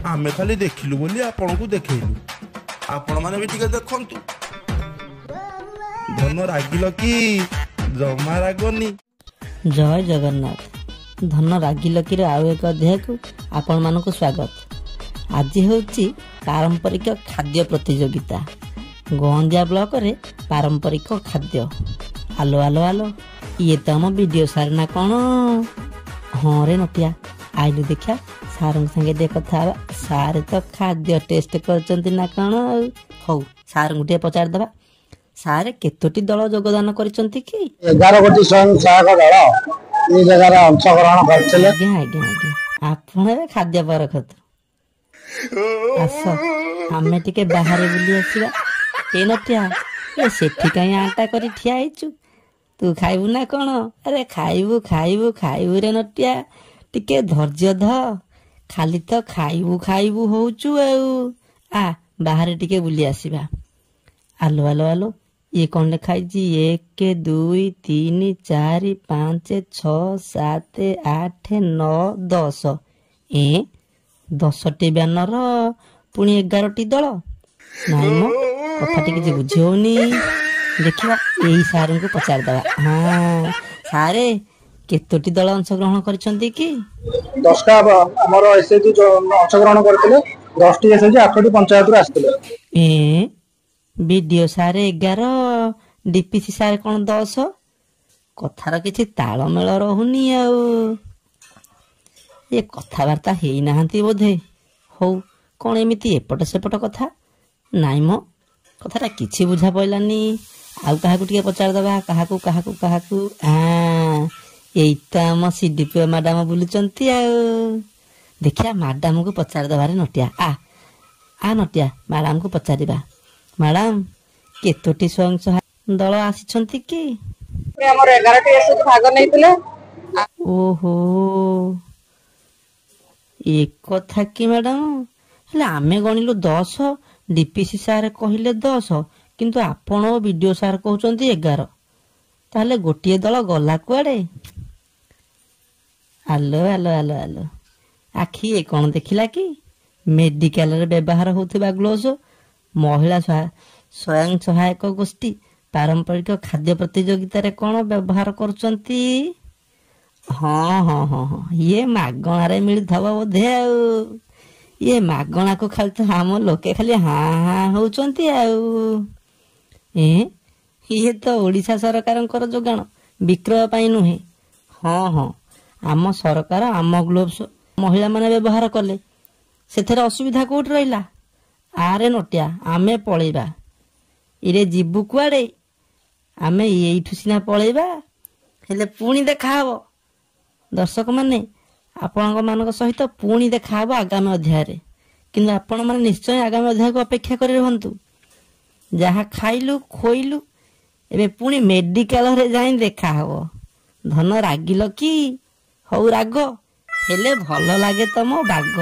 आमे खाली देखिलु बोली आपन को देखैलु आपण माने भी टिके देखंतु धन रागिल की जमा रागनी। जय जगन्नाथ। धन रागिल की आउ एक अध्याय को आपण मानक स्वागत। आज होची पारंपरिक खाद्य प्रतियोगिता गंदिया ब्लॉक रे पारंपरिक खाद्य। आलो आलो आलो ये तो आम वीडियो सार ना कौन। हाँ रे नटिया आइलु देखा सार संगे दे कथा सार तो खाद्य टेस्ट करचंती ना कौन। हौ सार गुटे पचार दबा सारे केतोटी दल योगदान करिसंती कि 11 गोटी स्वयं सहायक दल ए जगह अंशग्रहण करथिले। आज्ञा आज्ञा आज्ञा आपण खाद्य परखत आस हमें टिके बाहर बुली आसीबा। ए नटिया ए सेठी काई आटा करी ठिया आइचु तू खाइबू ना कोन। अरे खाइबू खाइबू खाइबू रे नटिया टिके धैर्य ध खाली तो खाइबू खाइबू होउचु आ बाहर टिके बुली आसीबा। आलो आलो आलो ये कौन लिखाई 1 2 3 4 5 6 7 8 9 10 ए 10टी ब्यानर पुणी 11टी दल नाई मो कथा टी किसी बुझी होनी। देखिबा एई सार को पचार दबा। हाँ सारे केतोटी दल अंशग्रहण करिसंती कि 10टा हमर एसएजी जो अंशग्रहण करथिले 10टी एसएजी 8टी पंचायत रो आस्थिले। ए वीडियो सारे 11 डीपीसी सारे कौन 10 कथार किसी तालमेल रहुनी आउ ये कथबार्ता हेई नाहंती बोधे। हौ कौन एमिति एपट सेपट कथा नाई मो कथाटा किछि बुझा पइलानी। आउ काहाकु टिके पचार दबा काहाकु काहाकु काहाकु। एइता हम सीडीपीओ मैडम बुलुचंती आउ देखिया मैडम को पचार दबा रे नटिया आ नटिया मैडम को पचारिबा। मैडम केतोटी स्वयं सहायक दल आसिछंती कि हमर 11टी एसएजी भाग नैतिले। ओहो एक कथा कि मैडम हेले आमे गणिलु 10 डीपीसी सार कहिले 10 किंतु आपण वीडियो सार कहउचंती 11 ताले गोटिए दल गला कुआडे। आलो आलो आलो आलो आखि ए कोन देखिला कि मेडिकल रे व्यवहार होउथिबा ग्लोव्स महिला स्वयं सहायक गोष्ठी पारंपरिक खाद्य प्रतियोगिता रे कौन व्यवहार करचंती। हाँ हाँ हाँ हाँ ये मागणा रे मिलथबा बोधे आउ ये मागणा को खाली तो हम लोके खाली हाँ हाँ होचंती आउ ये तो ओडिशा सरकारंकर जोगाण विक्रय पाई नुहे। हाँ हाँ आम सरकार आम ग्लोव्स महिला माने व्यवहार कले सेथरे असुविधा कोट रहिला। आरे नटिया आमे पळेबा इरे जीबु कुआडे आमे एइठु सिना पळेबा हेले पुणी देखा हबो। दर्शक माने आपन मानक सहित पुणी देखा हबो आगामी अध्याय रे किंतु आपण माने निश्चय आगामी अध्याय को अपेक्षा करि रहंतु। जहा खाइलु खोइलु एबे पुणी मेडिकल रे जाई देखा हबो। धन रागिल की हौ राग हेले भल लागे तमो बाग।